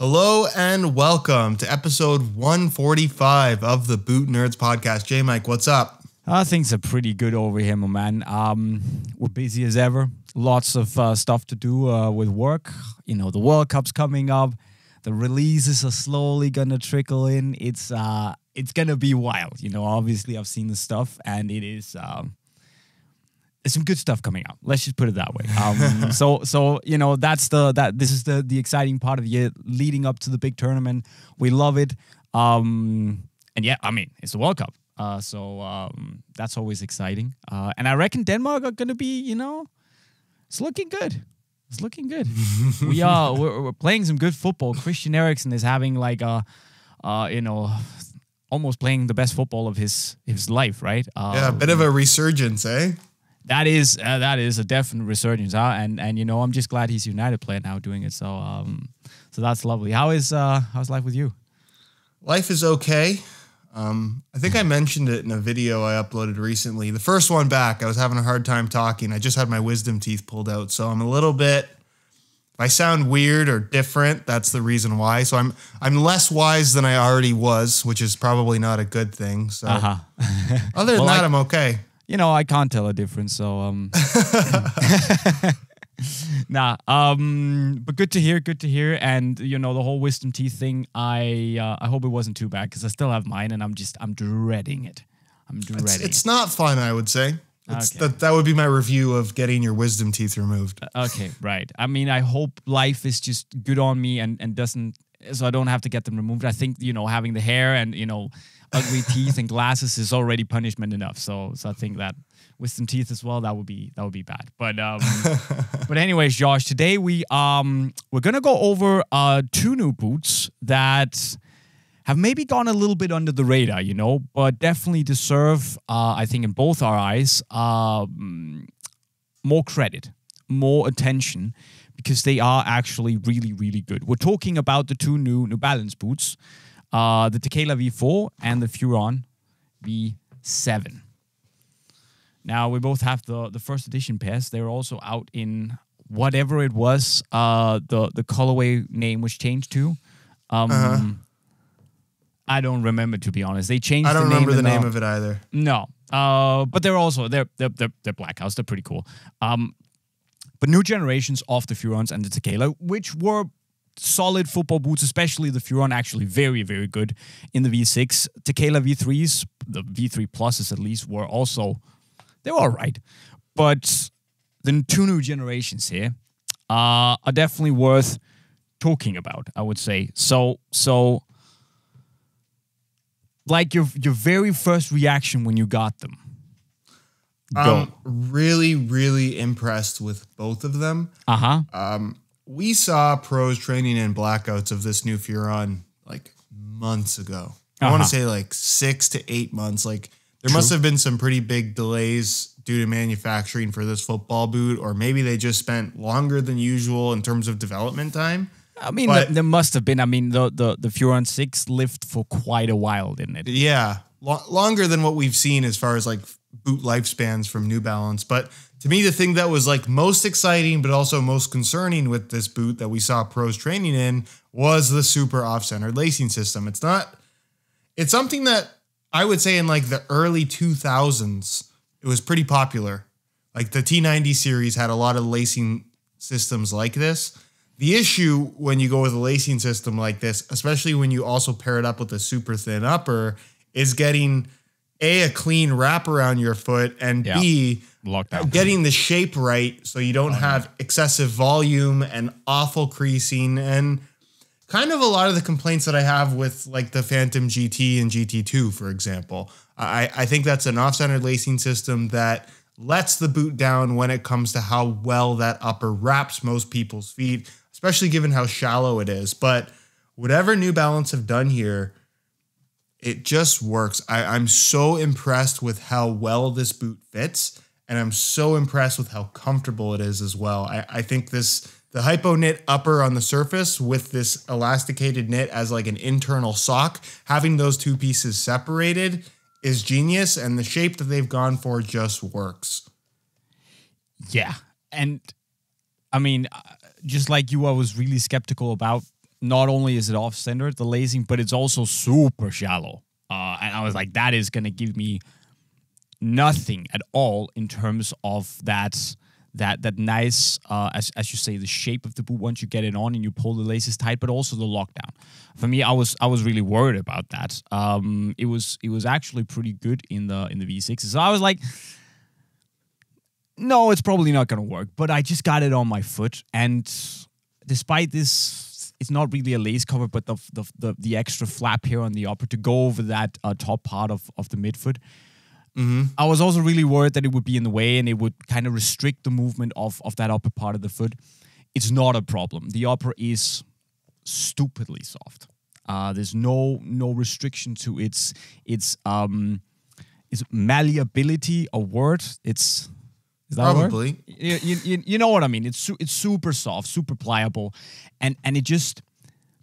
Hello and welcome to episode 145 of the Boot Nerds podcast. JayMike, what's up? Things are pretty good over here, my man. We're busy as ever. Lots of stuff to do with work. You know, the World Cup's coming up. The releases are slowly gonna trickle in. It's gonna be wild. You know, obviously I've seen the stuff, and it is. There's some good stuff coming out. Let's just put it that way. So you know this is the exciting part of the year leading up to the big tournament. We love it. And yeah, I mean it's the World Cup. So that's always exciting. And I reckon Denmark are gonna be, you know, it's looking good. It's looking good. We're playing some good football. Christian Eriksen is having like almost playing the best football of his life, right? Yeah, a bit of a resurgence, eh? That is a definite resurgence, and you know, I'm just glad he's a United player now doing it. So that's lovely. How's life with you? Life is okay. I think I mentioned it in a video I uploaded recently. The first one back, I was having a hard time talking. I just had my wisdom teeth pulled out, so I'm a little bit. If I sound weird or different, that's the reason why. So I'm less wise than I already was, which is probably not a good thing. So other than that, I'm okay. You know, I can't tell a difference, so but good to hear, and you know, the whole wisdom teeth thing, I hope it wasn't too bad, because I still have mine, and I'm dreading it. It's not fun, I would say. Okay. That would be my review of getting your wisdom teeth removed. Okay, right. I mean, I hope life is just good on me and doesn't, so I don't have to get them removed. I think, you know, having the hair and, you know, ugly teeth and glasses is already punishment enough. So I think that with some teeth as well, that would be bad. But anyways, Josh, today we're gonna go over two new boots that have maybe gone a little bit under the radar, you know, but definitely deserve, I think, in both our eyes, more credit, more attention, because they are actually really, really good. We're talking about the two New Balance boots. The Tekela V4 and the Furon V7. Now, we both have the first edition pairs. They're also out in whatever it was, the colorway name was changed to. I don't remember, to be honest. They changed the name. I don't remember the name of it either. No. But they're also, they're Black House. They're pretty cool. But new generations of the Furons and the Tekela, which were solid football boots, especially the Furon, actually very, very good in the V6. Tekela V3s, the V3 Pluses at least, were also, they were all right. But the two new generations here are definitely worth talking about, I would say. So like your very first reaction when you got them. I'm really, really impressed with both of them. We saw pros training in blackouts of this new Furon like months ago. I want to say like 6 to 8 months. Like there must have been some pretty big delays due to manufacturing for this football boot, or maybe they just spent longer than usual in terms of development time. I mean, there must have been. I mean, the Furon 6 lived for quite a while, didn't it? Yeah, longer than what we've seen as far as like boot lifespans from New Balance. But to me, the thing that was like most exciting, but also most concerning with this boot that we saw pros training in was the super off-centered lacing system. It's something that I would say in like the early 2000s, it was pretty popular. Like the T90 series had a lot of lacing systems like this. The issue when you go with a lacing system like this, especially when you also pair it up with a super thin upper, is getting a clean wrap around your foot, and B, getting the shape right so you don't have excessive volume and awful creasing, and kind of a lot of the complaints that I have with like the Phantom GT and GT2, for example. I think that's an off-centered lacing system that lets the boot down when it comes to how well that upper wraps most people's feet, especially given how shallow it is. But whatever New Balance have done here, it just works. I'm so impressed with how well this boot fits, and I'm so impressed with how comfortable it is as well. I think the hypo knit upper on the surface with this elasticated knit as like an internal sock, having those two pieces separated is genius, and the shape that they've gone for just works. Yeah, and I mean, just like you, I was really skeptical about not only is it off-center, the lacing, but it's also super shallow. And I was like, that is going to give me nothing at all in terms of that nice, as you say, the shape of the boot once you get it on and you pull the laces tight, but also the lockdown. For me, I was really worried about that. It was actually pretty good in the V6s. So I was like, no, it's probably not going to work. But I just got it on my foot, and despite this, it's not really a lace cover, but the extra flap here on the upper to go over that top part of the midfoot. Mm-hmm. I was also really worried that it would be in the way and it would kind of restrict the movement of that upper part of the foot. It's not a problem. The upper is stupidly soft. There's no restriction to its malleability. A word? Is that Probably. a word? You know what I mean. It's super soft, super pliable, and it just,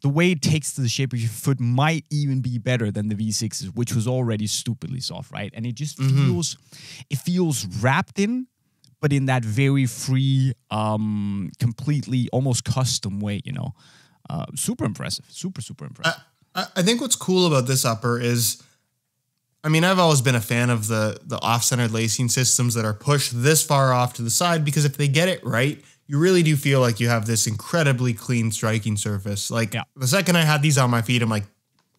the way it takes to the shape of your foot might even be better than the V6s, which was already stupidly soft, right? And it just feels wrapped in, but in that very free, completely almost custom way, super impressive, super impressive. I think what's cool about this upper is, I mean, I've always been a fan of the off-centered lacing systems that are pushed this far off to the side, because if they get it right, you really do feel like you have this incredibly clean striking surface. Like the second I had these on my feet, I'm like,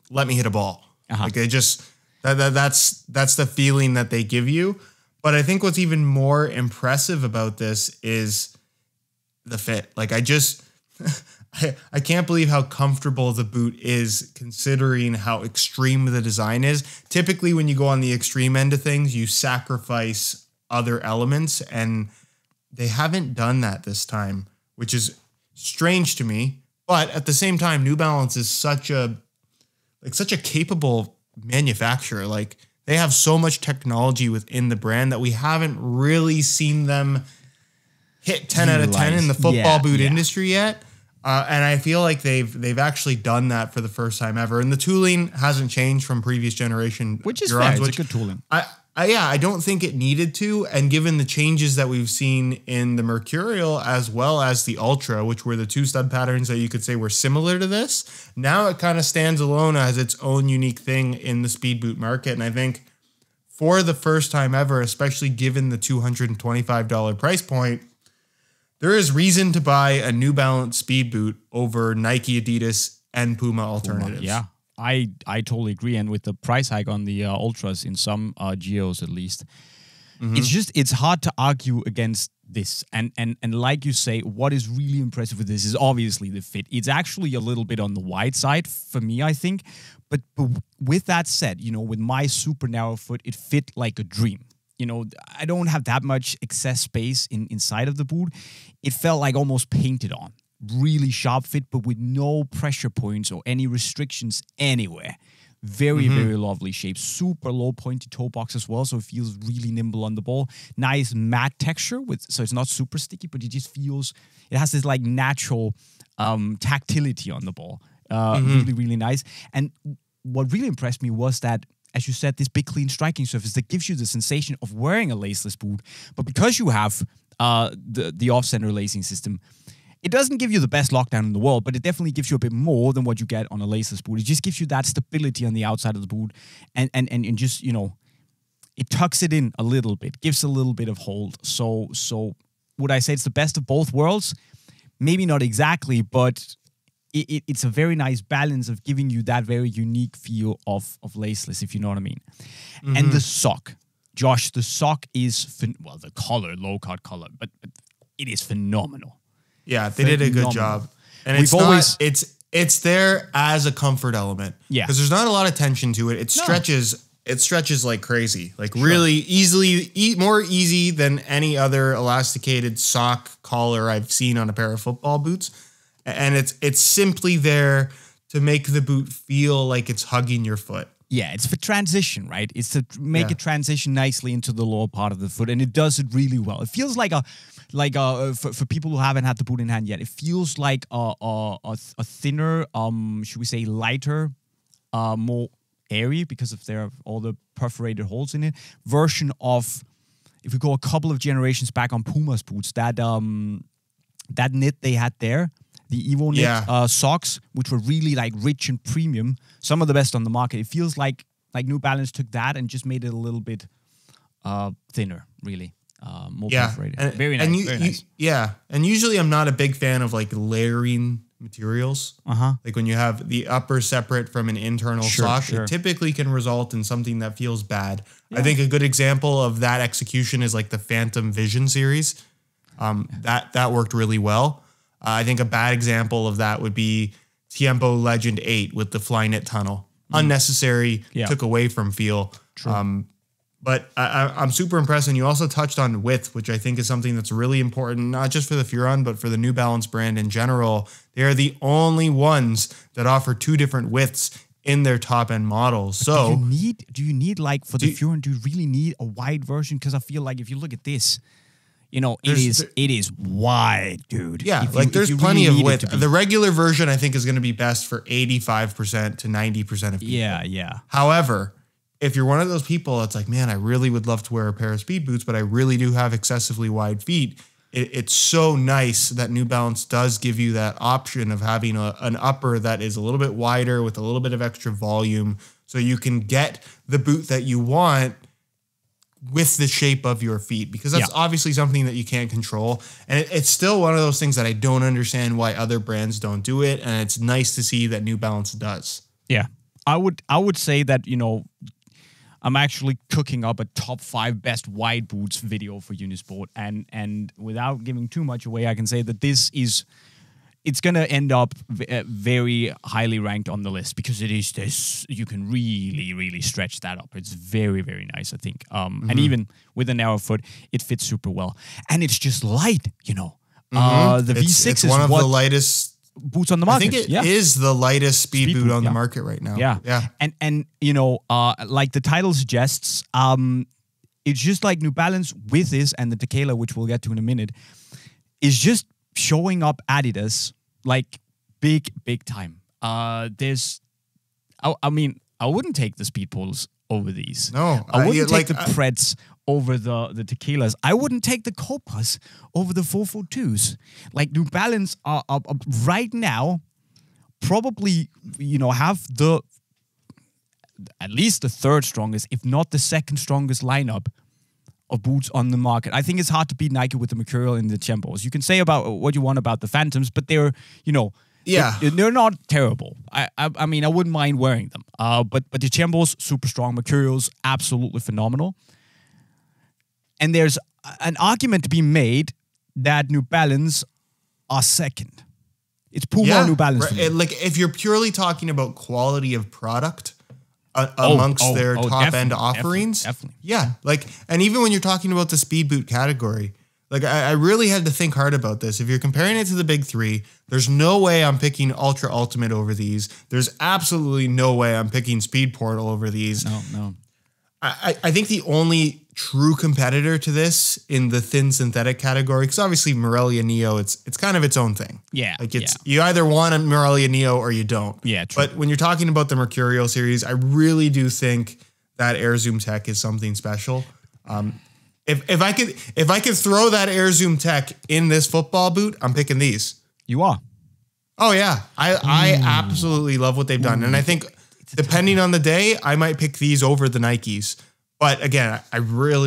let me hit a ball. Like they just, that's the feeling that they give you. But I think what's even more impressive about this is the fit. Like I can't believe how comfortable the boot is, considering how extreme the design is. Typically, when you go on the extreme end of things, you sacrifice other elements, and they haven't done that this time, which is strange to me. But at the same time, New Balance is such a capable manufacturer. Like, they have so much technology within the brand that we haven't really seen them hit 10 out of 10 in the football boot industry yet. And I feel like they've actually done that for the first time ever. And the tooling hasn't changed from previous generation, which is fair. It's a good tooling. I don't think it needed to. And given the changes that we've seen in the Mercurial as well as the Ultra, which were the two stud patterns that you could say were similar to this, now it kind of stands alone as its own unique thing in the speed boot market. And I think for the first time ever, especially given the $225 price point, there is reason to buy a New Balance speed boot over Nike, Adidas, and PUMA alternatives. Yeah, I totally agree. And with the price hike on the Ultras in some geos at least, it's hard to argue against this. And like you say, what is really impressive with this is obviously the fit. It's actually a little bit on the wide side for me, I think. But with that said, with my super narrow foot, it fit like a dream. I don't have that much excess space inside of the boot. It felt like almost painted on. Really sharp fit, but with no pressure points or any restrictions anywhere. Very, very lovely shape. Super low pointy toe box as well, so it feels really nimble on the ball. Nice matte texture, so it's not super sticky, but it just feels, it has this like natural tactility on the ball. Really, really nice. And what really impressed me was that, as you said, this big clean striking surface that gives you the sensation of wearing a laceless boot. But because you have the off-center lacing system, it doesn't give you the best lockdown in the world, but it definitely gives you a bit more than what you get on a laceless boot. It just gives you that stability on the outside of the boot, and just, it tucks it in a little bit, gives a little bit of hold. So would I say it's the best of both worlds? Maybe not exactly, but it's a very nice balance of giving you that very unique feel of laceless, if you know what I mean. And the sock, Josh, the sock is, the color, low-cut color, but it is phenomenal. Yeah, they did a good job. And it's there as a comfort element. Yeah. Because there's not a lot of tension to it. It stretches like crazy. Like really easily, more easy than any other elasticated sock collar I've seen on a pair of football boots. And it's simply there to make the boot feel like it's hugging your foot. Yeah, it's for transition, right? It's to make it transition nicely into the lower part of the foot, and it does it really well. It feels like for people who haven't had the boot in hand yet, it feels like a thinner, should we say lighter, more airy, because of all the perforated holes in it, version of, if we go a couple of generations back on Puma's boots, that knit they had there. the Evo Knit socks, which were really like rich and premium, some of the best on the market. It feels like New Balance took that and just made it a little bit thinner, really. More perforated. Very nice. Very nice. Yeah. And usually I'm not a big fan of like layering materials. Like when you have the upper separate from an internal sock, it typically can result in something that feels bad. I think a good example of that execution is like the Phantom Vision series. That worked really well. I think a bad example of that would be Tiempo Legend 8 with the Flyknit tunnel. Unnecessary, took away from feel. But I'm super impressed. And you also touched on width, which I think is something that's really important, not just for the Furon, but for the New Balance brand in general. They are the only ones that offer 2 different widths in their top end models. So do you need like for the Furon, do you really need a wide version? Because I feel like if you look at this, you know, it is wide, dude. Yeah, there's plenty of width. The regular version, I think, is going to be best for 85% to 90% of people. Yeah. However, if you're one of those people that's like, man, I really would love to wear a pair of speed boots, but I really do have excessively wide feet, it's so nice that New Balance does give you that option of having an upper that is a little bit wider with a little bit of extra volume, so you can get the boot that you want with the shape of your feet, because that's obviously something that you can't control. And it's still one of those things that I don't understand why other brands don't do it. And it's nice to see that New Balance does. Yeah. I would say that, you know, I'm actually cooking up a top 5 best wide boots video for Unisport. And without giving too much away, I can say that it's going to end up very highly ranked on the list, because it is this, you can really, really stretch that up. It's very, very nice, I think. And even with a narrow foot, it fits super well. And it's just light, you know. The V6 is one of the lightest boots on the market. I think it is the lightest speed boot on the market right now. Yeah. And you know, like the title suggests, it's just like New Balance with this and the Tekela, which we'll get to in a minute, is just showing up Adidas like big time. I mean, I wouldn't take the speed poles over these. No, I wouldn't take the Preds over the Tekelas. I wouldn't take the Copas over the 442s. Like New Balance are right now probably, you know, have at least the 3rd strongest, if not the 2nd strongest lineup of boots on the market. I think it's hard to beat Nike with the Mercurial and the Tiempos. You can say about what you want about the Phantoms, but they're, you know, they're not terrible. I mean, I wouldn't mind wearing them. But the Tiempos, super strong. Mercurials, absolutely phenomenal. And there's an argument to be made that New Balance are 2nd. It's PUMA or New Balance. Right. Like if you're purely talking about quality of product amongst their top end offerings, definitely. Yeah. Like, and even when you're talking about the speed boot category, like I really had to think hard about this. If you're comparing it to the big 3, there's no way I'm picking Ultra Ultimate over these. There's absolutely no way I'm picking Speed Portal over these. No. I think the only true competitor to this in the thin synthetic category, because obviously Morelia Neo, it's kind of its own thing. Yeah. Like you either want a Morelia Neo or you don't. Yeah, true. But when you're talking about the Mercurial series, I really do think that Air Zoom Tech is something special. If I could throw that Air Zoom Tech in this football boot, I'm picking these. You are. Oh yeah. I absolutely love what they've done. And I think depending on the day, I might pick these over the Nikes. But again, I prefer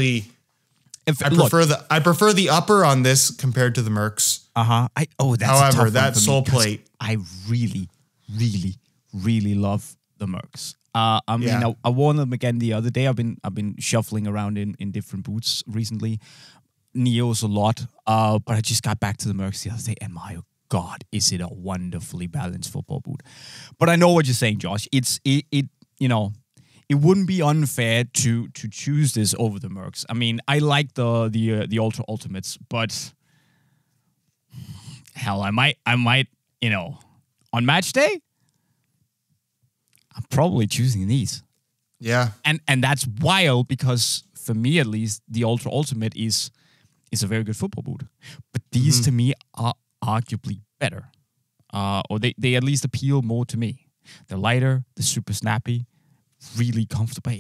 the upper on this compared to the Mercs. However, that sole plate, I really, really, really love the Mercs. I mean, I wore them again the other day. I've been shuffling around in different boots recently. Neos a lot, but I just got back to the Mercs the other day, and my God, is it a wonderfully balanced football boot? But I know what you're saying, Josh. It you know, it wouldn't be unfair to choose this over the Mercs. I mean, I like the Ultra Ultimates, but hell, I might, you know, on match day, I'm probably choosing these. Yeah. And that's wild, because for me at least, the Ultra Ultimate is a very good football boot. But these to me are arguably better. Or they at least appeal more to me. They're lighter, they're super snappy, really comfortable.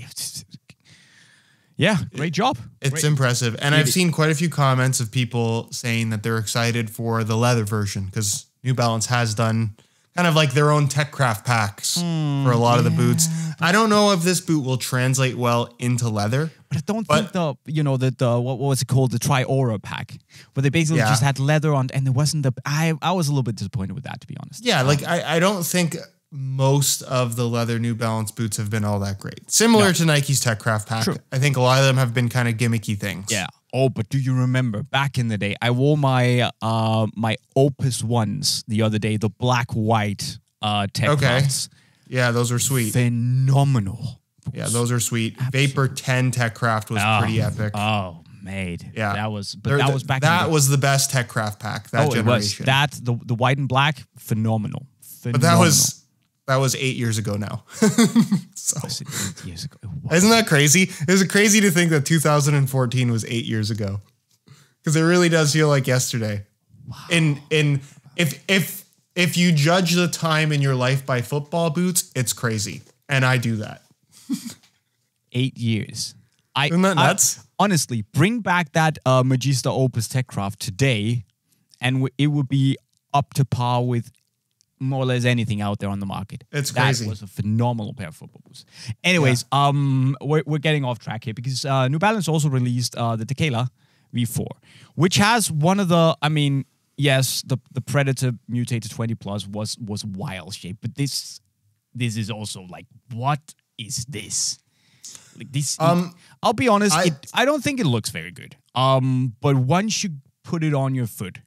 Yeah, great job. It's impressive. And I've seen quite a few comments of people saying that they're excited for the leather version, because New Balance has done kind of like their own tech craft packs for a lot of the boots. I don't know if this boot will translate well into leather. But I don't think what was it called? The Tri-Aura pack, where they basically just had leather on, and there wasn't I was a little bit disappointed with that, to be honest. Yeah, like I don't think most of the leather New Balance boots have been all that great. Similar to Nike's Tech Craft pack. True. I think a lot of them have been kind of gimmicky things. Yeah. Oh, but do you remember back in the day? I wore my my Opus ones the other day, the black-white Tech Crafts. Yeah, those are sweet. Phenomenal. Yeah, those are sweet. Absolutely. Vapor 10 Tech Craft was pretty epic. Oh, mate. Yeah. That was back that in the was the best Tech Craft pack, that generation. It was. The white and black, phenomenal. But that was 8 years ago now. So, was it 8 years ago? Isn't that crazy? Is it crazy to think that 2014 was 8 years ago? Because it really does feel like yesterday. Wow. If you judge the time in your life by football boots, it's crazy. And I do that. 8 years. Isn't that nuts? Honestly, bring back that Magista Opus Tech Craft today, and it would be up to par with more or less anything out there on the market. It's crazy. That was a phenomenal pair of football boots. Anyways, we're getting off track here because New Balance also released the Tekela V4, which has one of the, yes, the Predator Mutated 20 Plus was wild shape, but this is also like, what is this? Like this, I'll be honest, I don't think it looks very good. But once you put it on your foot,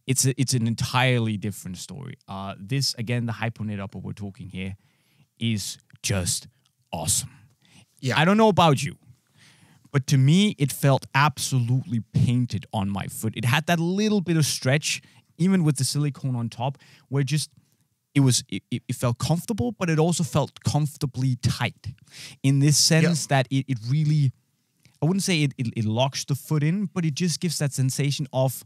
it's an entirely different story. This, again, the Hypoknit upper we're talking here is just awesome. Yeah. I don't know about you, but to me, it felt absolutely painted on my foot. It had that little bit of stretch, even with the silicone on top, where just it felt comfortable, but it also felt comfortably tight in this sense that it really, I wouldn't say it locks the foot in, but it just gives that sensation of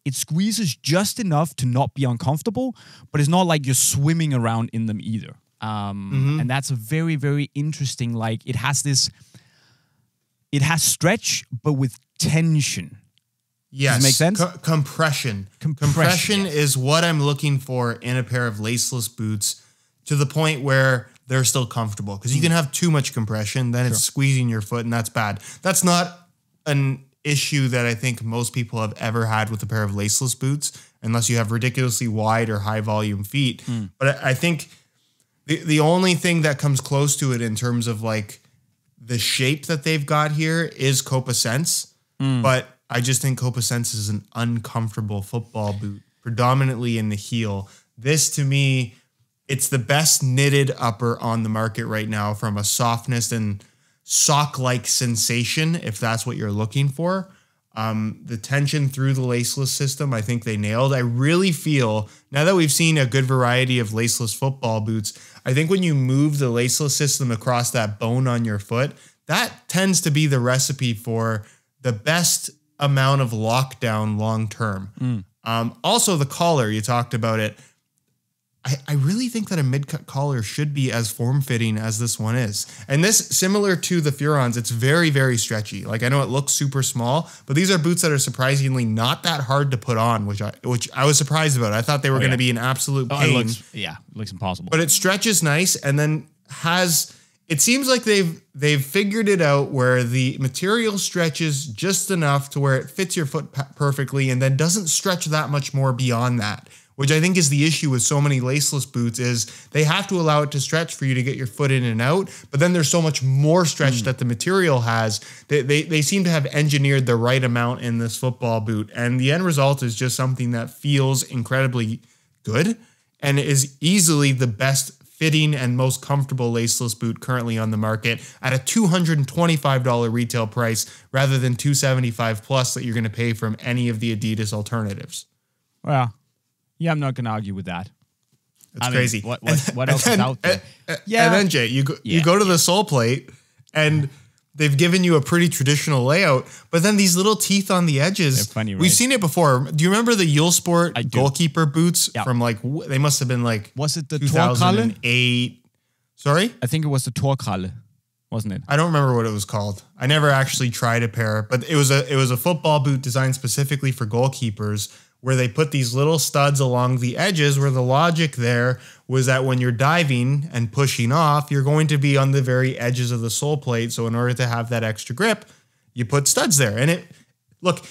it squeezes just enough to not be uncomfortable, but it's not like you're swimming around in them either. And that's a very, very interesting, like it has stretch, but with tension. Yes. Does it make sense? Compression. Compression is what I'm looking for in a pair of laceless boots, to the point where they're still comfortable. Because you can have too much compression, then it's squeezing your foot, and that's bad. That's not an issue that I think most people have ever had with a pair of laceless boots, unless you have ridiculously wide or high volume feet. But I think the only thing that comes close to it in terms of like the shape that they've got here is Copa Sense. But I just think Copa Sense is an uncomfortable football boot, predominantly in the heel. This, to me, it's the best knitted upper on the market right now from a softness and sock-like sensation, if that's what you're looking for. The tension through the laceless system, I think they nailed. I really feel, now that we've seen a good variety of laceless football boots, I think when you move the laceless system across that bone on your foot, that tends to be the recipe for the best amount of lockdown long-term. Also, the collar, you talked about it. I really think that a mid-cut collar should be as form-fitting as this one is. And this, similar to the Furons, it's very, very stretchy. Like, I know it looks super small, but these are boots that are surprisingly not that hard to put on, which I was surprised about. I thought they were going to be an absolute pain. It looks impossible. But it stretches nice, and then it seems like they've figured it out where the material stretches just enough to where it fits your foot perfectly and then doesn't stretch that much more beyond that, which I think is the issue with so many laceless boots is they have to allow it to stretch for you to get your foot in and out, but then there's so much more stretch that the material has. They seem to have engineered the right amount in this football boot, and the end result is just something that feels incredibly good and is easily the best fitting and most comfortable laceless boot currently on the market at a $225 retail price rather than $275 plus that you're going to pay from any of the Adidas alternatives. Well, yeah, I'm not going to argue with that. It's crazy. What else is out there? And then Jay, you go to the sole plate and they've given you a pretty traditional layout, but then these little teeth on the edges. They're funny, right? We've seen it before. Do you remember the Unisport goalkeeper boots from they must have been like, was it the 2008? Sorry? I think it was the Torkralle, wasn't it? I don't remember what it was called. I never actually tried a pair, but it was a football boot designed specifically for goalkeepers where they put these little studs along the edges, where the logic there was that when you're diving and pushing off, you're going to be on the very edges of the sole plate. So in order to have that extra grip, you put studs there. And look,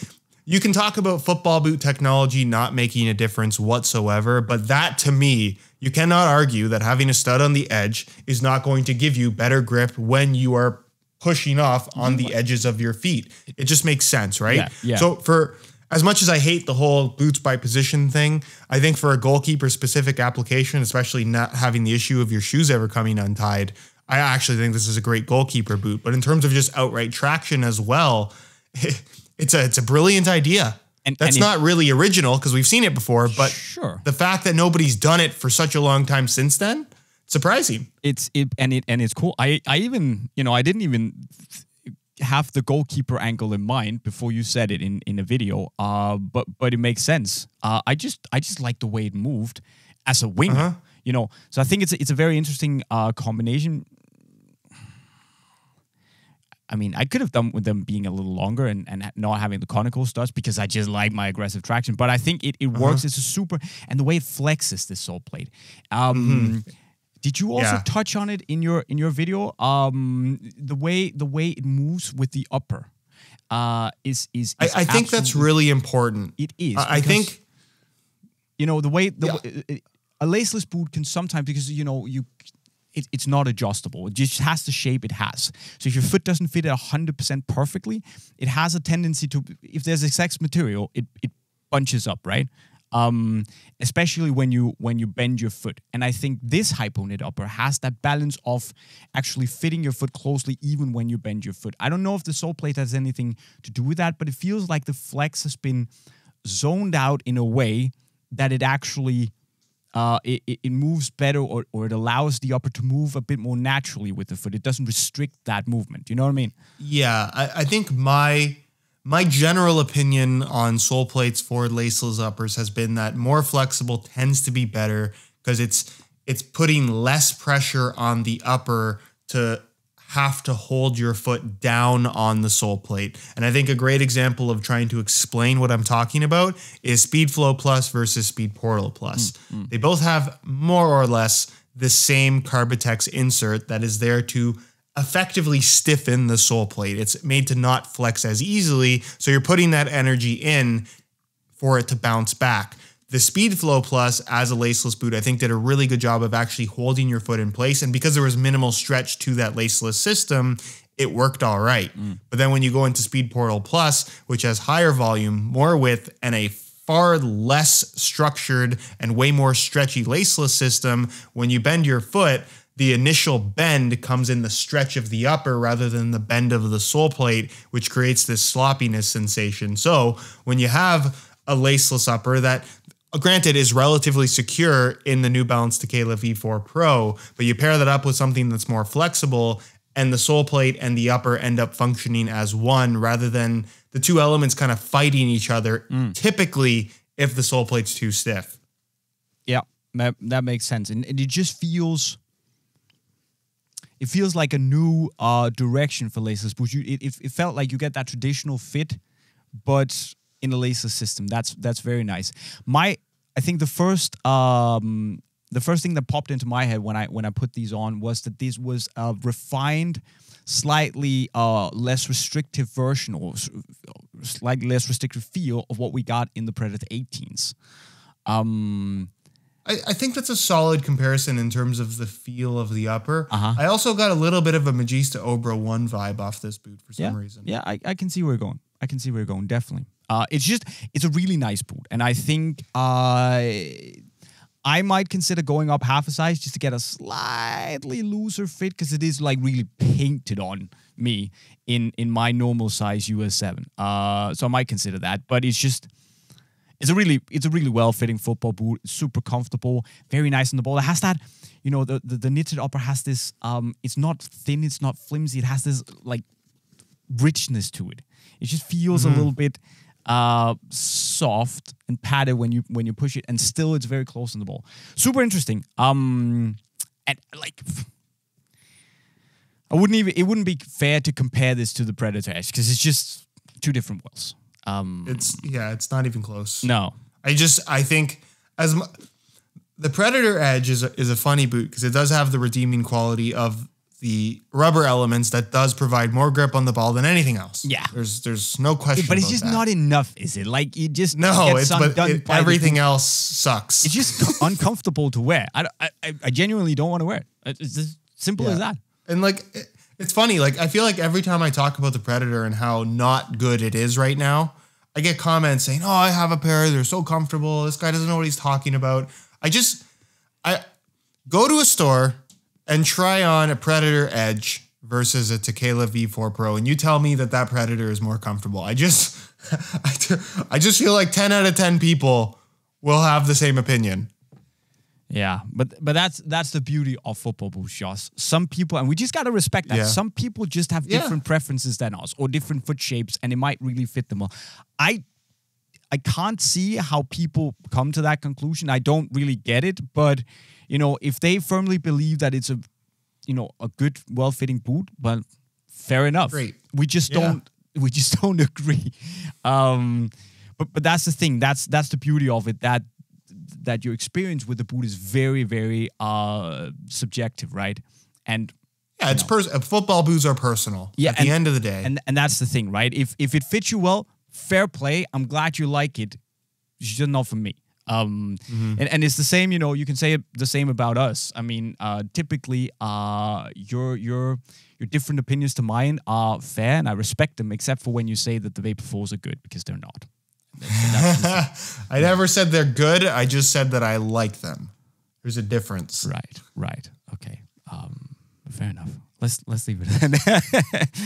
you can talk about football boot technology not making a difference whatsoever, but that to me, you cannot argue that having a stud on the edge is not going to give you better grip when you are pushing off on the edges of your feet. It just makes sense, right? Yeah. So for as much as I hate the whole boots by position thing, I think for a goalkeeper specific application, especially not having the issue of your shoes ever coming untied, I actually think this is a great goalkeeper boot. But in terms of just outright traction as well, it's a brilliant idea. And that's not really original because we've seen it before, but sure, the fact that nobody's done it for such a long time since then, surprising. It's cool. I even, I didn't even have the goalkeeper angle in mind before you said it in a video. But it makes sense. I just like the way it moved as a winger. So I think it's a very interesting combination. I mean, I could have done with them being a little longer and not having the conical studs because I just like my aggressive traction. But I think it works. It's a super, and the way it flexes this sole plate. Did you also touch on it in your video? The way it moves with the upper is I think that's really important. It is. I think the way a laceless boot can sometimes, because it's not adjustable. It just has the shape it has. So if your foot doesn't fit it 100% perfectly, it has a tendency to, if there's excess material, it bunches up, right? Especially when you bend your foot. And I think this hypo-knit upper has that balance of actually fitting your foot closely even when you bend your foot. I don't know if the sole plate has anything to do with that, but it feels like the flex has been zoned out in a way that it actually it moves better, or it allows the upper to move a bit more naturally with the foot. It doesn't restrict that movement. You know what I mean? Yeah, I think my general opinion on sole plates for laceless uppers has been that more flexible tends to be better because it's putting less pressure on the upper to have to hold your foot down on the sole plate. And I think a great example of trying to explain what I'm talking about is Speed Flow Plus versus Speed Portal Plus. They both have more or less the same Carbitex insert that is there to effectively stiffen the sole plate. It's made to not flex as easily, so you're putting that energy in for it to bounce back. The Speed Flow Plus as a laceless boot, I think, did a really good job of actually holding your foot in place. And because there was minimal stretch to that laceless system, it worked all right. But then when you go into Speed Portal Plus, which has higher volume, more width, and a far less structured and way more stretchy laceless system, when you bend your foot, the initial bend comes in the stretch of the upper rather than the bend of the sole plate, which creates this sloppiness sensation. So when you have a laceless upper that, granted, is relatively secure in the New Balance Tekela V4 Pro, but you pair that up with something that's more flexible, and the sole plate and the upper end up functioning as one rather than the two elements kind of fighting each other, typically if the sole plate's too stiff. Yeah, that makes sense. And it just feels... It feels like a new direction for laceless boots. It felt like you get that traditional fit, but in a laceless system. That's very nice. I think the first thing that popped into my head when I put these on was that this was a refined, slightly less restrictive version, or slightly less restrictive feel of what we got in the Predator 18s. I think that's a solid comparison in terms of the feel of the upper. I also got a little bit of a Magista Obra 1 vibe off this boot for some reason. Yeah, I can see where you're going. Definitely. It's a really nice boot. And I think I might consider going up half a size just to get a slightly looser fit, because it is like really painted on me in my normal size US 7. So I might consider that, but it's a really well-fitting football boot. It's super comfortable, very nice on the ball. It has that, the knitted upper has this, it's not thin, it's not flimsy. It has this like richness to it. It just feels a little bit soft and padded when you push it, and still it's very close on the ball. Super interesting. And like, it wouldn't be fair to compare this to the Predator Edge because it's just two different worlds. It's not even close. No. I think the Predator Edge is a funny boot because it does have the redeeming quality of the rubber elements that does provide more grip on the ball than anything else. Yeah. There's no question But it's about just that. not enough, is it? Like, you just No, get undone by everything else sucks. It's just uncomfortable to wear. I genuinely don't want to wear it. It's as simple as that. And like, it's funny. Like, I feel like every time I talk about the Predator and how not good it is right now, I get comments saying, "Oh, I have a pair. They're so comfortable. This guy doesn't know what he's talking about." I go to a store and try on a Predator Edge versus a Tekela V4 Pro, and you tell me that Predator is more comfortable. I just feel like 10 out of 10 people will have the same opinion. Yeah, but that's the beauty of football boots, Josh. Some people, and we just got to respect that. Yeah. Some people just have different preferences than us, or different foot shapes, and it might really fit them well. I can't see how people come to that conclusion. I don't really get it, but if they firmly believe that it's a good, well-fitting boot, well, fair enough. Great. We just don't agree. But that's the thing. That's the beauty of it. That your experience with the boot is very, very subjective, right? And it's football boots are personal. Yeah, at the end of the day, and that's the thing, right? If it fits you well, fair play. I'm glad you like it. It's just not for me. And it's the same. You can say the same about us. I mean, typically, your different opinions to mine are fair, and I respect them, except for when you say that the Vapor 4s are good, because they're not. I never said they're good. I just said that I like them. There's a difference. Right. Okay. Fair enough. Let's leave it then.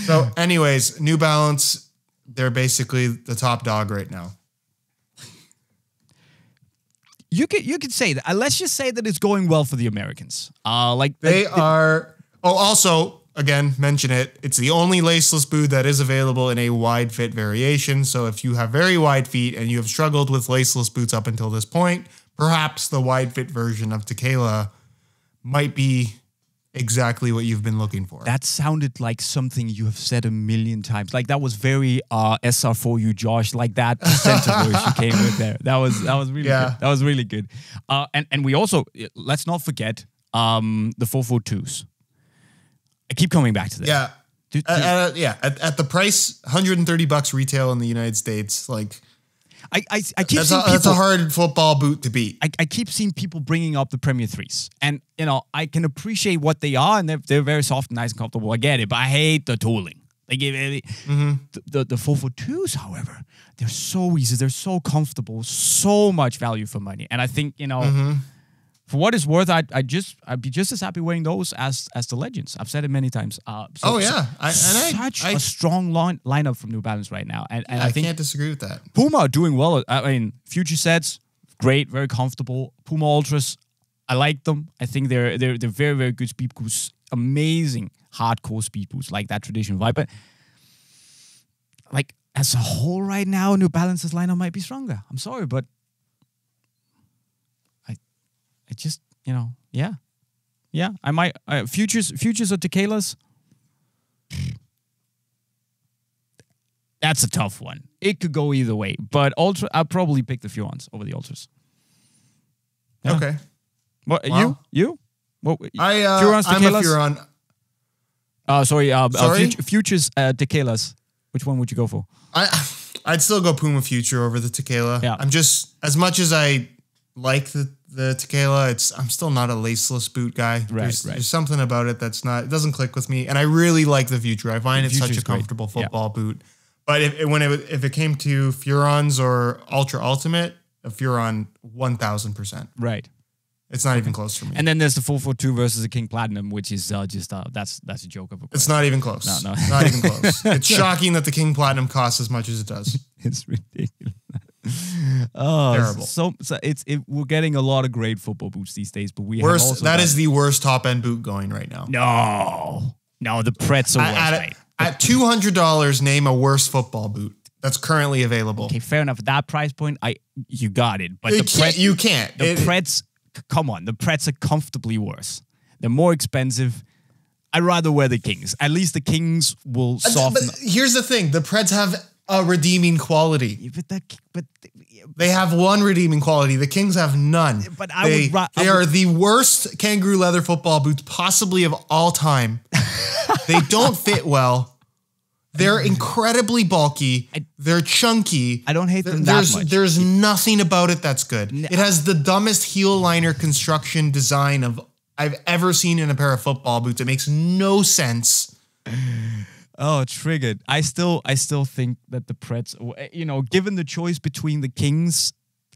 So, anyways, New Balance, they're basically the top dog right now. You could say that. Let's just say that it's going well for the Americans. They are. Oh, also, again, mention it. It's the only laceless boot that is available in a wide fit variation. So if you have very wide feet and you have struggled with laceless boots up until this point, perhaps the wide fit version of Tekela might be exactly what you've been looking for. That sounded like something you have said a million times. Like, that was very SR4U Josh, like that center voice you came with there. That was really good. That was really good. And we also, let's not forget the 442s. I keep coming back to that. Yeah. At the price, $130 retail in the United States, like I keep seeing people, that's a hard football boot to beat. I keep seeing people bringing up the Premier 3s, and I can appreciate what they are, and they're very soft, and nice, and comfortable. I get it, but I hate the tooling. They give it the 442s, however, they're so easy, they're so comfortable, so much value for money, and I think for what it's worth, I'd be just as happy wearing those as the Legends. I've said it many times. Such a strong lineup from New Balance right now, and I think can't disagree with that. Puma are doing well. I mean, Future sets, great, very comfortable. Puma Ultras, I like them. I think they're very, very good speed boots. Amazing hardcore speed boots, like that traditional vibe. But like, as a whole right now, New Balance's lineup might be stronger. I'm sorry, but I just, yeah. I might futures or Tekelas. That's a tough one. It could go either way, but Ultra, I'll probably pick the Furons over the Ultras. Yeah. Okay. What you? What? Furons, Tekelas? I'm a Furon. Sorry. Futures, Tekelas. Which one would you go for? I'd still go Puma Future over the Tekela. Yeah. I'm just, as much as I like the Tekela, I'm still not a laceless boot guy. There's something about it it doesn't click with me. And I really like the Future. I find it such a comfortable football boot. But if it came to Furons or Ultra Ultimate, a Furon 1000%. Right. It's not even close for me. And then there's the 442 versus the King Platinum, which is that's a joke of a question. It's not even close. No. Not even close. It's shocking that the King Platinum costs as much as it does. It's ridiculous. Oh, terrible. So we're getting a lot of great football boots these days, but that is the worst top end boot going right now. No, the Pretz are worse. At $200, name a worse football boot that's currently available. Okay, fair enough. At that price point, you got it. But you can't. The Pretz, come on, the Pretz are comfortably worse. They're more expensive. I'd rather wear the Kings. At least the Kings will soften. But here's the thing: the Preds have a redeeming quality. But They have one redeeming quality. The Kings have none. But they are the worst kangaroo leather football boots possibly of all time. They don't fit well. They're incredibly bulky. They're chunky. I don't hate them that much. There's nothing about it that's good. It has the dumbest heel liner construction design I've ever seen in a pair of football boots. It makes no sense. Oh, triggered. I still think that the Preds, given the choice between the Kings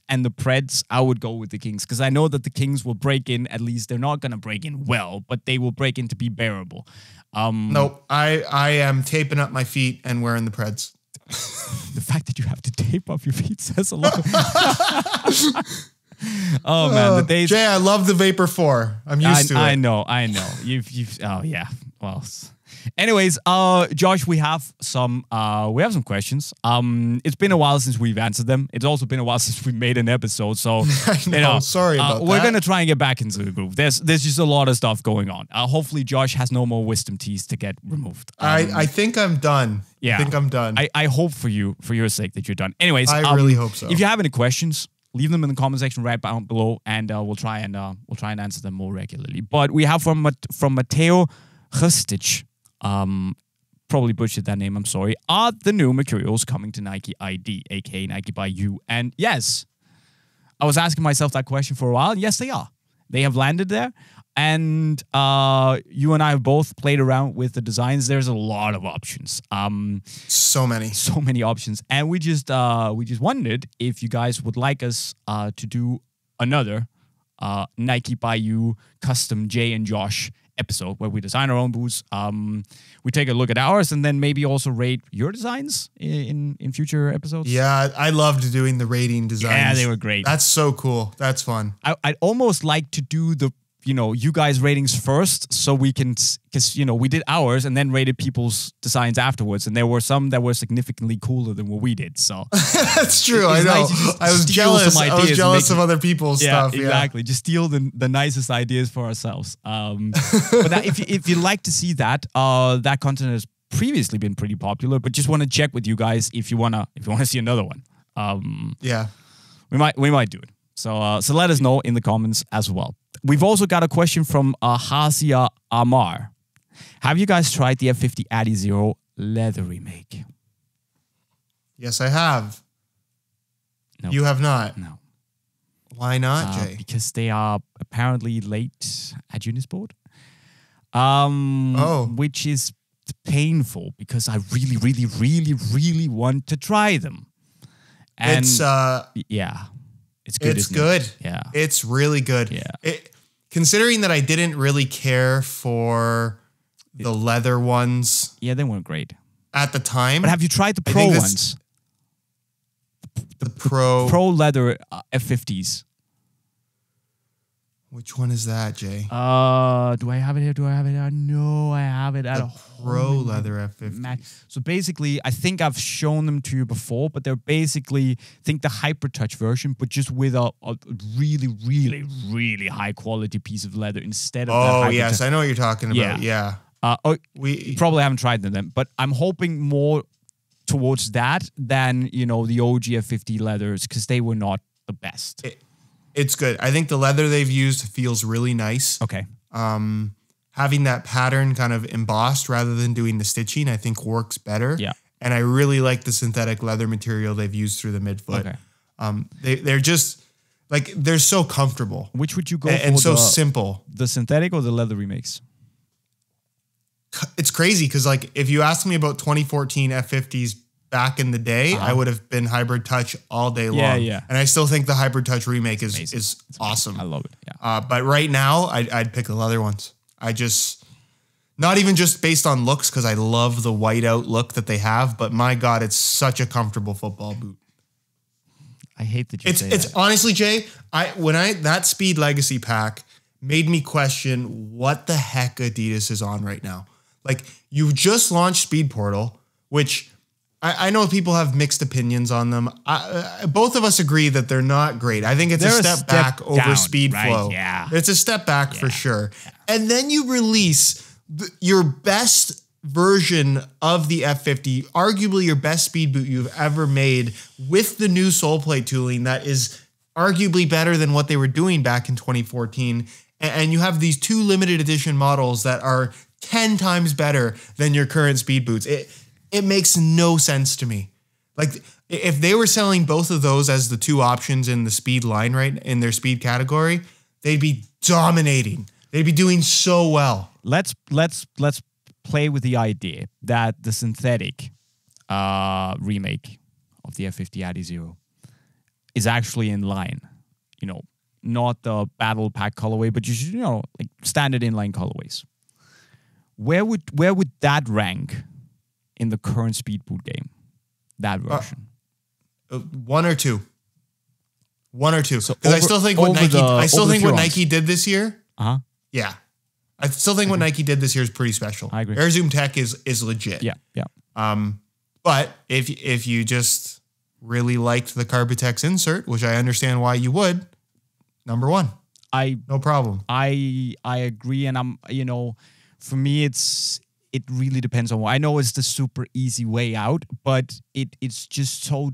and the Preds, I would go with the Kings because I know that the Kings will break in. At least they're not going to break in well, but they will break in to be bearable. Nope. I am taping up my feet and wearing the Preds. The fact that you have to tape up your feet says a lot. Oh man, the days. Jay, I love the Vapor 4. I'm used to it. I know. You've. Oh yeah. Well. Anyways, Josh, we have some questions. It's been a while since we've answered them. It's also been a while since we made an episode. So sorry about that. We're gonna try and get back into the groove. There's just a lot of stuff going on. Hopefully, Josh has no more wisdom teeth to get removed. I think I'm done. Yeah, I think I'm done. I hope for your sake that you're done. Anyways, I really hope so. If you have any questions, leave them in the comment section right down below, and we'll try and answer them more regularly. But we have from Mateo Hrstich. Probably butchered that name, I'm sorry. Are the new materials coming to Nike ID, aka Nike by You? And yes, I was asking myself that question for a while. Yes, they are. They have landed there. And you and I have both played around with the designs. There's a lot of options. So many options. And we just wondered if you guys would like us to do another Nike by You custom Jay and Josh episode where we design our own boots. We take a look at ours and then maybe also rate your designs in future episodes. Yeah, I loved doing the rating designs. Yeah, they were great. That's so cool. That's fun. I'd almost like to do the you guys ratings first so we can, because we did ours and then rated people's designs afterwards, and there were some that were significantly cooler than what we did. So that's true. I know. Nice I was jealous. I was jealous of other people's stuff. Yeah, exactly. Just steal the nicest ideas for ourselves. But if you'd like to see that, that content has previously been pretty popular. But just want to check with you guys if you wanna see another one. Yeah, we might do it. So let us know in the comments as well. We've also got a question from Hasia Amar. Have you guys tried the F50 Adi Zero leather remake? Yes, I have. No. You have not? No. Why not, Jay? Because they are apparently late at Unisport. Which is painful because I really, really, really, really want to try them. And yeah. It's good. It's good. Yeah. It's really good. Yeah. Considering that I didn't really care for the leather ones. Yeah, they weren't great at the time. But have you tried the pro ones? The pro leather F50s. Which one is that, Jay? Do I have it here? No, I have it at the pro leather F50s. So basically, I think I've shown them to you before, but they're basically, think the Hyper Touch version, but just with a really, really, really high quality piece of leather instead of that Hyper yes, Touch. I know what you're talking about. Yeah. We probably haven't tried them, but I'm hoping more towards that than, the OG F50 leathers, because they were not the best. It's good. I think the leather they've used feels really nice. Okay. Having that pattern kind of embossed rather than doing the stitching, I think works better. Yeah. And I really like the synthetic leather material they've used through the midfoot. Okay. They're just like, they're so comfortable. Which would you go for? And so simple. The synthetic or the leather remakes? It's crazy because like if you asked me about 2014 F50s back in the day, I would have been Hybrid Touch all day long. Yeah. And I still think the Hybrid Touch remake is awesome. I love it. Yeah. But right now, I'd pick the leather ones. Not even just based on looks, because I love the whiteout look that they have, but my God, it's such a comfortable football boot. I hate that you say that. It's honestly, Jay, that Speed Legacy pack made me question what the heck Adidas is on right now. Like, you just launched Speed Portal, which I know people have mixed opinions on them. Both of us agree that they're not great. I think it's a step back over Speed Flow. Yeah. It's a step back for sure. Yeah. And then you release your best version of the F50, arguably your best speed boot you've ever made, with the new sole plate tooling that is arguably better than what they were doing back in 2014. And you have these 2 limited edition models that are 10 times better than your current speed boots. It makes no sense to me. Like, if they were selling both of those as the 2 options in the speed line, right, in their speed category, they'd be dominating. They'd be doing so well. Let's play with the idea that the synthetic remake of the F50 Adi Zero is actually in line. You know, not the battle pack colorway, but like standard inline colorways. Where would that rank in the current speed boot game? That version. 1 or 2. 1 or 2. So because I still think what Nike did this year. Yeah. I still think what Nike did this year is pretty special. I agree. Air Zoom Tech is legit. Yeah. But if you just really liked the Carbitex insert, which I understand why you would, number 1. No problem. I agree, and for me it really depends on what. I know it's the super easy way out, but it's just so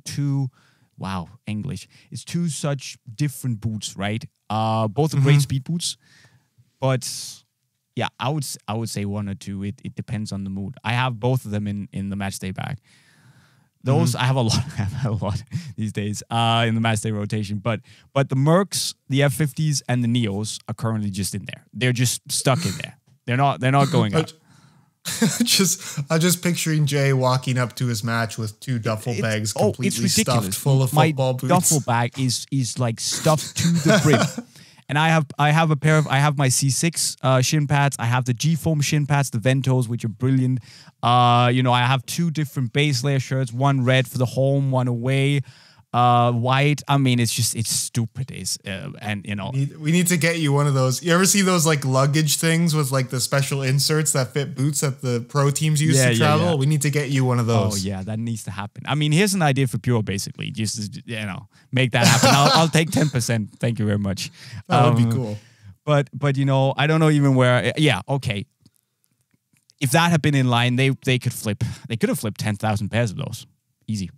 English. It's 2 such different boots, right? Both are great speed boots, but yeah, I would say 1 or 2. It depends on the mood. I have both of them in the match day bag. Those I have a lot these days in the match day rotation. But the Mercs, the F50s, and the Neos are currently just in there. They're just stuck in there. They're not going up. I'm just picturing Jay walking up to his match with 2 duffel bags completely stuffed full of football boots. My duffel bag is like stuffed to the brim. And I have my C6 shin pads. I have the G-foam shin pads, the Ventos, which are brilliant. I have 2 different base layer shirts, 1 red for the home, 1 away, white. I mean, it's stupid. We need to get you one of those. You ever see those like luggage things with like the special inserts that fit boots that the pro teams use to travel? Yeah. We need to get you one of those. Oh yeah, that needs to happen. I mean, here's an idea for Pure, basically. Just make that happen. I'll take 10%. Thank you very much. That would be cool. But I don't know even where. Yeah, okay. If that had been in line, they could flip. They could have flipped 10,000 pairs of those. Easy.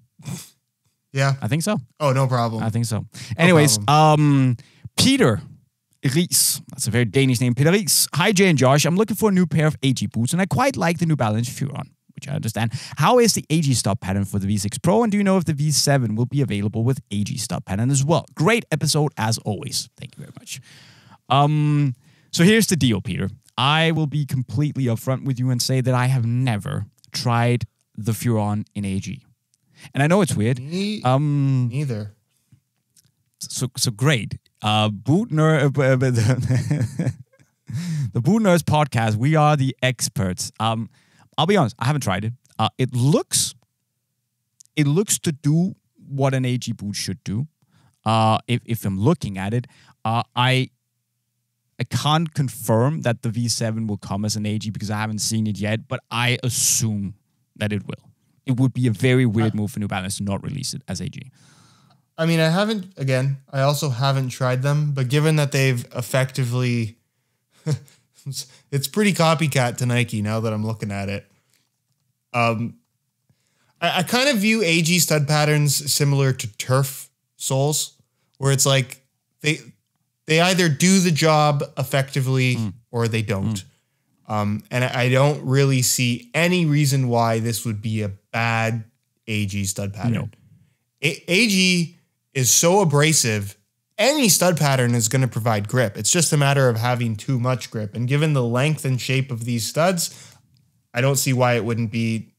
Yeah. I think so. Oh, no problem. I think so. Anyways, Peter Ries. That's a very Danish name. Peter Ries. Hi, Jay and Josh. I'm looking for a new pair of AG boots, and I quite like the New Balance Furon, which I understand. How is the AG stop pattern for the V6 Pro, and do you know if the V7 will be available with AG stop pattern as well? Great episode, as always. Thank you very much. So here's the deal, Peter. I will be completely upfront with you and say that I have never tried the Furon in AG. And I know it's weird. Neither. So great. The Boot Nerds podcast. We are the experts. I'll be honest. I haven't tried it. It looks to do what an AG boot should do. If I'm looking at it, I can't confirm that the V7 will come as an AG because I haven't seen it yet. But I assume that it will. It would be a very weird move for New Balance to not release it as AG. I mean, I also haven't tried them, but given that they've effectively, it's pretty copycat to Nike now that I'm looking at it. I kind of view AG stud patterns similar to turf soles, where it's like they either do the job effectively or they don't. And I don't really see any reason why this would be a bad AG stud pattern. No. AG is so abrasive, any stud pattern is going to provide grip. It's just a matter of having too much grip. And given the length and shape of these studs, I don't see why it wouldn't be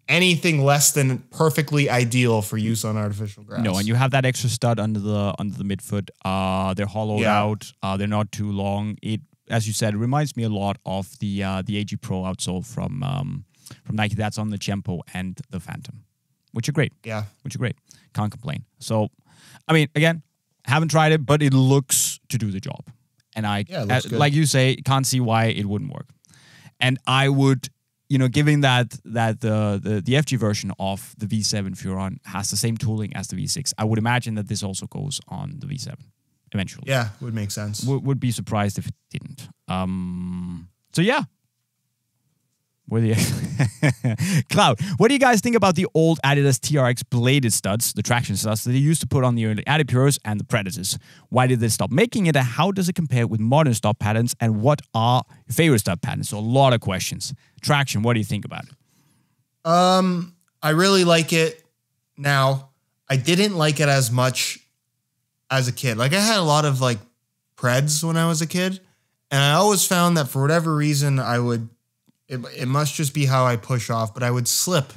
anything less than perfectly ideal for use on artificial grass. No, and you have that extra stud under the midfoot. They're hollowed out. They're not too long. It, as you said, it reminds me a lot of the AG Pro outsole from Nike. That's on the Tempo and the Phantom, which are great. Yeah, which are great. Can't complain. So, I mean, again, haven't tried it, but it looks to do the job. And like you say, can't see why it wouldn't work. And I would, given that the FG version of the V7 Furon has the same tooling as the V6, I would imagine that this also goes on the V7 eventually. Yeah, would make sense. Would be surprised if it didn't. So yeah. What do you Cloud, what do you guys think about the old Adidas TRX bladed studs, the traction studs that they used to put on the early Adipures and the Predators? Why did they stop making it, and how does it compare with modern stud patterns, and what are your favorite stud patterns? So a lot of questions. Traction, what do you think about it? I really like it now. I didn't like it as much as a kid. Like, I had a lot of like Preds when I was a kid, and I always found that for whatever reason it must just be how I push off, but I would slip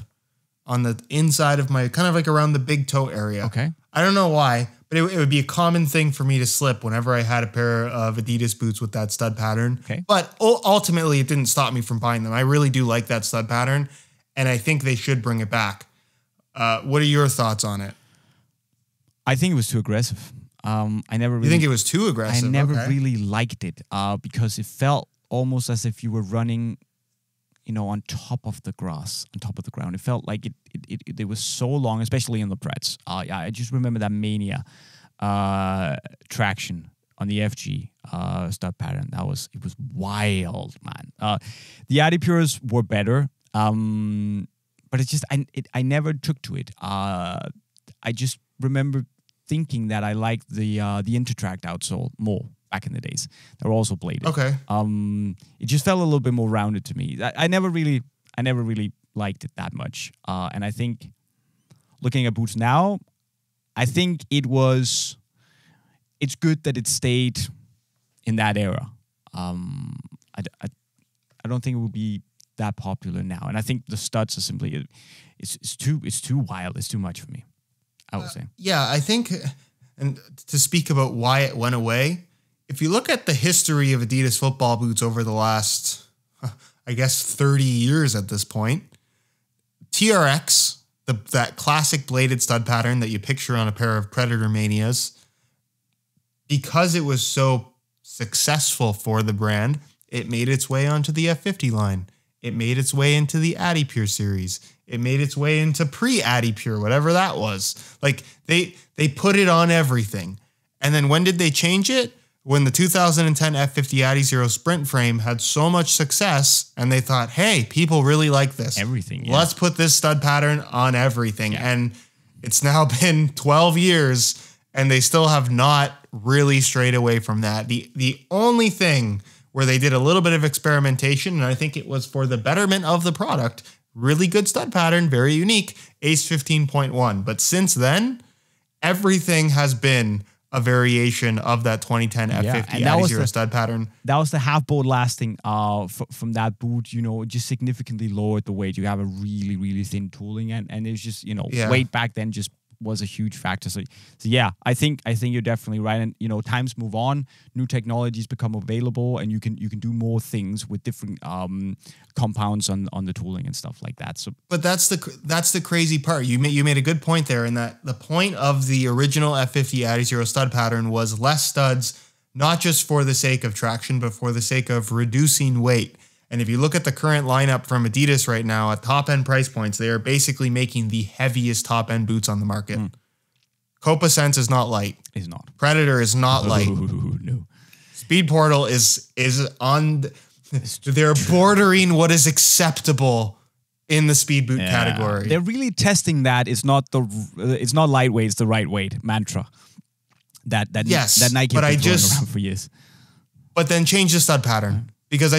on the inside of my, kind of like around the big toe area. Okay. I don't know why, but it would be a common thing for me to slip whenever I had a pair of Adidas boots with that stud pattern. Okay. But ultimately, it didn't stop me from buying them. I really do like that stud pattern, and I think they should bring it back. What are your thoughts on it? I think it was too aggressive. I never really... You think it was too aggressive? I never really liked it because it felt almost as if you were running, on top of the grass, on top of the ground. It felt like it was so long, especially in the Preds. I just remember that Mania traction on the FG stud pattern. It was wild, man. The Adipures were better, but it's just I never took to it. I just remember thinking that I liked the Intertract outsole more back in the days. They were also bladed. Okay. It just felt a little bit more rounded to me. I never really liked it that much. And I think looking at boots now, I think it's good that it stayed in that era. I don't think it would be that popular now. And I think the studs are simply, it's too wild. It's too much for me, I would say. Yeah, I think, and to speak about why it went away, if you look at the history of Adidas football boots over the last, I guess, 30 years at this point, TRX, that classic bladed stud pattern that you picture on a pair of Predator Manias, because it was so successful for the brand, it made its way onto the F50 line. It made its way into the Adipure series. It made its way into pre-Adipure, whatever that was. Like, they put it on everything. And then when did they change it? When the 2010 F50 Adi Zero Sprint frame had so much success, and they thought, hey, people really like this. Everything, yeah. Let's put this stud pattern on everything. Yeah. And it's now been 12 years, and they still have not really strayed away from that. The only thing where they did a little bit of experimentation, and I think it was for the betterment of the product, really good stud pattern, very unique, Ace 15.1. But since then, everything has been a variation of that 2010 F50 Adi Zero stud pattern. That was the half bolt lasting from that boot, it just significantly lowered the weight. You have a really, really thin tooling, and it's just, weight back then just was a huge factor. So yeah, I think you're definitely right. And times move on, new technologies become available, and you can do more things with different compounds on the tooling and stuff like that. So, but that's the crazy part. You made a good point there, in that the point of the original F50 Adi Zero stud pattern was less studs, not just for the sake of traction, but for the sake of reducing weight. And if you look at the current lineup from Adidas right now at top-end price points, they are basically making the heaviest top-end boots on the market. Copa Sense is not light. It's not. Predator is not light. No. Speed Portal is on... They're bordering what is acceptable in the speed boot category. They're really testing that it's not lightweight, it's the right weight mantra. That Nike has been going around for years. But then change the stud pattern. Because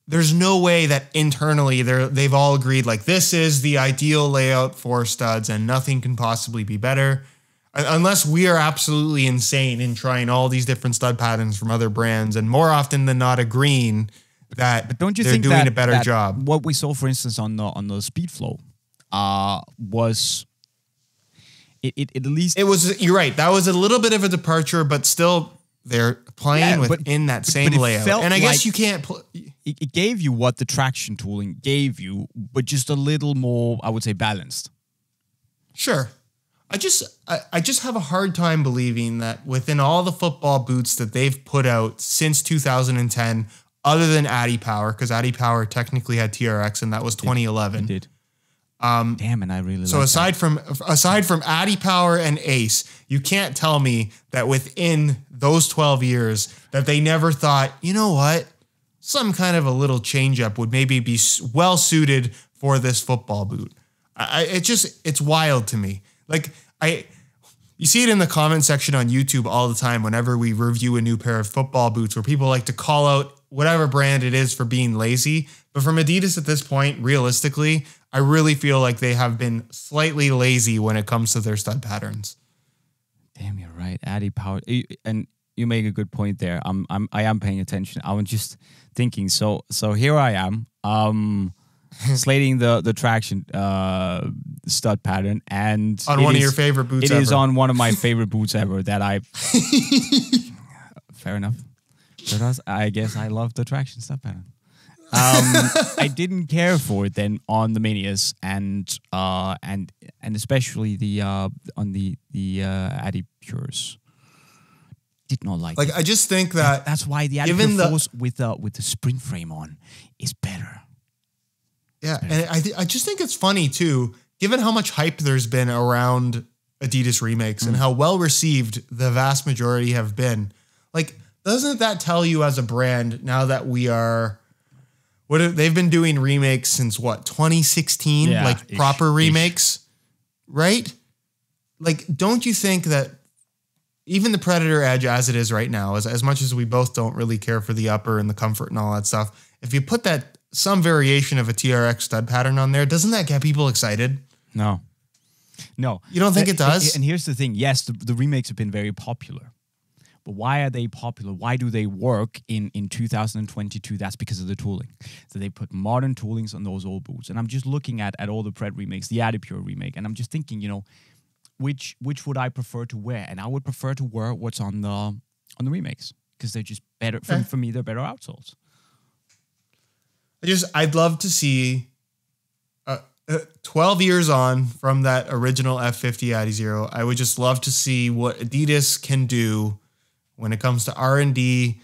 there's no way that internally they've all agreed, like, this is the ideal layout for studs and nothing can possibly be better. Unless we are absolutely insane in trying all these different stud patterns from other brands, and more often than not agreeing that but don't you they're think doing a better job. What we saw, for instance, on the Speed Flow was... It at least... It was, you're right, that was a little bit of a departure, but still... They're playing within that same layout. And I guess you can't... It gave you what the traction tooling gave you, but just a little more, I would say, balanced. Sure. I just have a hard time believing that within all the football boots that they've put out since 2010, other than Adi Power, because Adi Power technically had TRX, and that was 2011. It did. Damn, and I really so aside from Adi Power and Ace, you can't tell me that within those 12 years that they never thought, you know what, some kind of a little change up would maybe be well suited for this football boot. It's wild to me. Like you see it in the comment section on YouTube all the time whenever we review a new pair of football boots where people like to call out whatever brand it is for being lazy. But from Adidas at this point, realistically, I really feel like they have been slightly lazy when it comes to their stud patterns. Damn, you're right. Adi Power. And you make a good point there. I am paying attention. I was just thinking, so here I am, slating the traction stud pattern, and on one of your favorite boots ever. It is on one of my favorite boots ever that I fair enough. I guess I love the traction stud pattern. I didn't care for it then on the Minias and especially the on the Adi Pures. Did not like it. I just think that's why the Adi Pure Force with the sprint frame on is better. Yeah, and I just think it's funny too, given how much hype there's been around Adidas remakes and how well received the vast majority have been. Like, doesn't that tell you as a brand now that we are? They've been doing remakes since 2016, like proper remakes, right? Like, don't you think that even the Predator Edge as it is right now, as much as we both don't really care for the upper and the comfort and all that stuff, if you put some variation of a TRX stud pattern on there, doesn't that get people excited? No. You don't think it does? And here's the thing. Yes, the remakes have been very popular. But why are they popular? Why do they work in 2022? That's because of the tooling. So they put modern toolings on those old boots. And I'm just looking at all the Pred remakes, the Adipure remake, and I'm just thinking, which would I prefer to wear? And I would prefer to wear what's on the remakes because they're just better. For me, they're better outsoles. I'd love to see 12 years on from that original F50 Adi Zero. I would just love to see what Adidas can do when it comes to R&D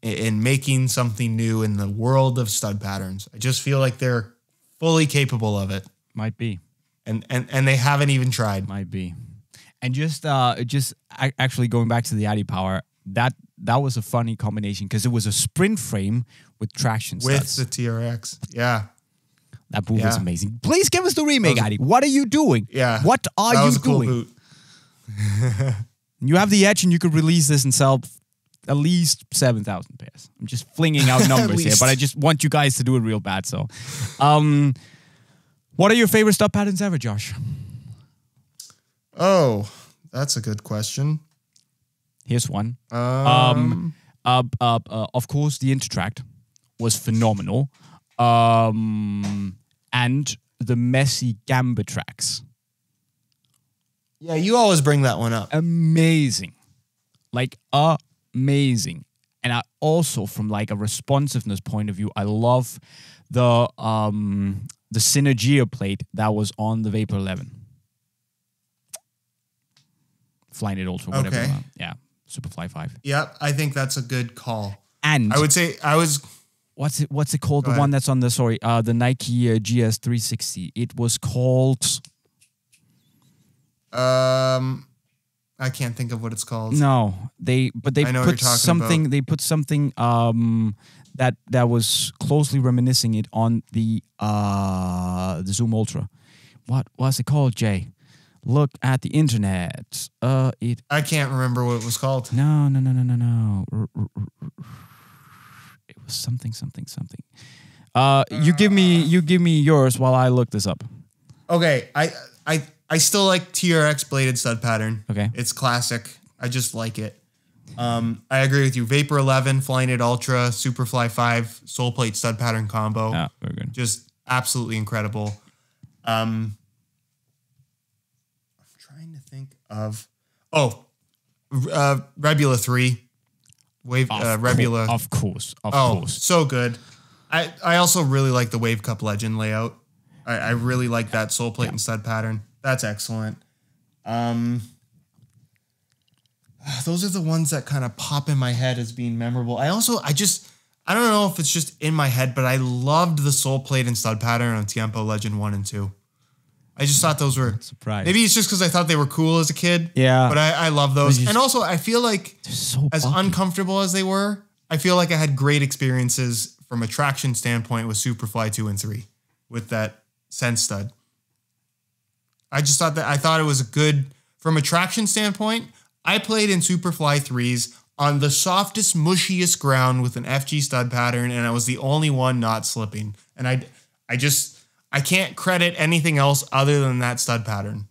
in making something new in the world of stud patterns. I just feel like they're fully capable of it. Might be. And they haven't even tried. Might be. And just actually going back to the Adi Power, that was a funny combination because it was a sprint frame with traction studs. With the TRX. Yeah. That boot was amazing. Please give us the remake, Adi. What are you doing? Yeah. What are you doing? Cool boot. You have the Edge and you could release this and sell at least 7,000 pairs. I'm just flinging out numbers here, but I just want you guys to do it real bad. So, what are your favorite stud patterns ever, Josh? Oh, that's a good question. Here's one. Of course, the Intertract was phenomenal. And the Messi Gamba tracks. Yeah, you always bring that one up. Amazing. Like, amazing. And I also, from like a responsiveness point of view, I love the Synergia plate that was on the Vapor 11. Flyknit Ultra, whatever. Okay. Yeah, Superfly 5. Yep, I think that's a good call. And I would say What's it called? The one that's on the Nike GS 360. It was called. I can't think of what it's called. No, they put something. About. They put something that was closely reminiscing it on the Zoom Ultra. What was it called, Jay? Look at the internet. I can't remember what it was called. No. It was something. You give me yours while I look this up. Okay, I still like TRX bladed stud pattern. Okay, it's classic. I just like it. I agree with you. Vapor 11, Flyknit Ultra, Superfly 5, sole plate stud pattern combo. Yeah, very good. Just absolutely incredible. I'm trying to think of Rebula 3. Rebula. Of course. So good. I also really like the Wave Cup Legend layout. I really like that sole plate and stud pattern. That's excellent. Those are the ones that kind of pop in my head as being memorable. I don't know if it's just in my head, but I loved the sole plate and stud pattern on Tiempo Legend 1 and 2. I just thought those were... Surprised. Maybe it's just because I thought they were cool as a kid. Yeah. But I love those. And also, I feel like so as bulky. uncomfortable as they were, I feel like I had great experiences from a traction standpoint with Superfly 2 and 3 with that Sense stud. I thought it was a good, from a traction standpoint, I played in Superfly 3s on the softest, mushiest ground with an FG stud pattern, and I was the only one not slipping. And I can't credit anything else other than that stud pattern.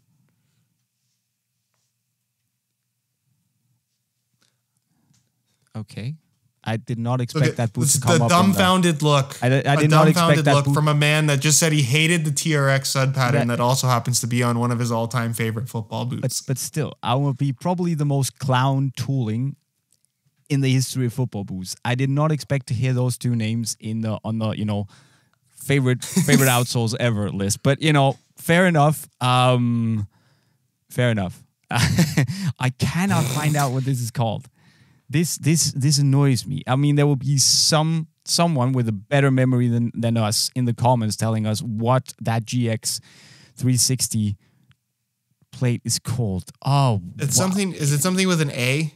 Okay. I did not expect that boot to come up. The dumbfounded look. I did not expect that look boot from a man that just said he hated the TRX stud pattern that also happens to be on one of his all-time favorite football boots. But still, I will be probably the most clown tooling in the history of football boots. I did not expect to hear those two names on the favorite outsoles ever list. But fair enough. Fair enough. I cannot find out what this is called. This annoys me. I mean, there will be someone with a better memory than us in the comments telling us what that GX 360 plate is called. Oh, it's something. Is it something with an A?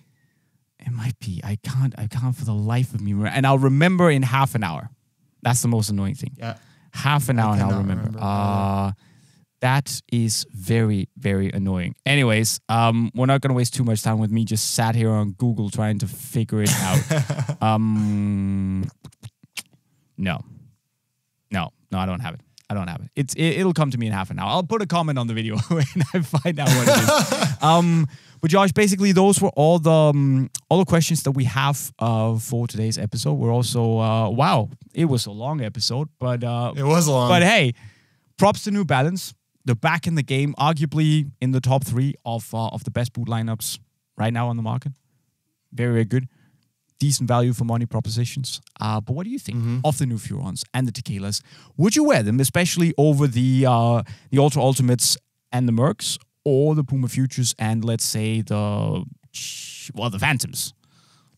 It might be. I can't for the life of me. And I'll remember in half an hour. That's the most annoying thing. Yeah. Half an hour and I'll remember. That is very, very annoying. Anyways, we're not going to waste too much time with me just sat here on Google trying to figure it out. No, I don't have it. It'll come to me in half an hour. I'll put a comment on the video when I find out what it is. But Josh, basically those were all the questions that we have for today's episode. We're also wow, it was a long episode, but it was long. But hey, props to New Balance. They're back in the game, arguably in the top 3 of the best boot lineups right now on the market. Very, very good. Decent value for money propositions. But what do you think of the new Furons and the Tekelas? Would you wear them, especially over the Ultra Ultimates and the Mercs, or the Puma Futures and, let's say, the Phantoms?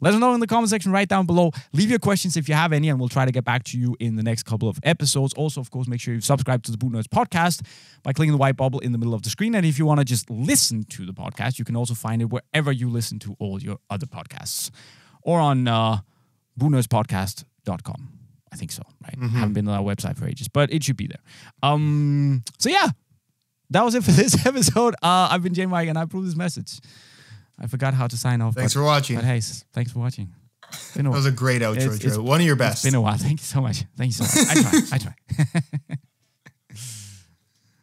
Let us know in the comment section right down below. Leave your questions if you have any, and we'll try to get back to you in the next couple of episodes. Also, of course, make sure you subscribe to the Boot Nerds podcast by clicking the white bubble in the middle of the screen. And if you want to just listen to the podcast, you can also find it wherever you listen to all your other podcasts. Or on bootnerdspodcast.com. I think so, right? Haven't been on our website for ages, but it should be there. So yeah, that was it for this episode. I've been JayMike, and I approve this message. I forgot how to sign off. Thanks for watching. But hey, thanks for watching. That was a great outro, Joe. One of your best. It's been a while. Thank you so much. I try.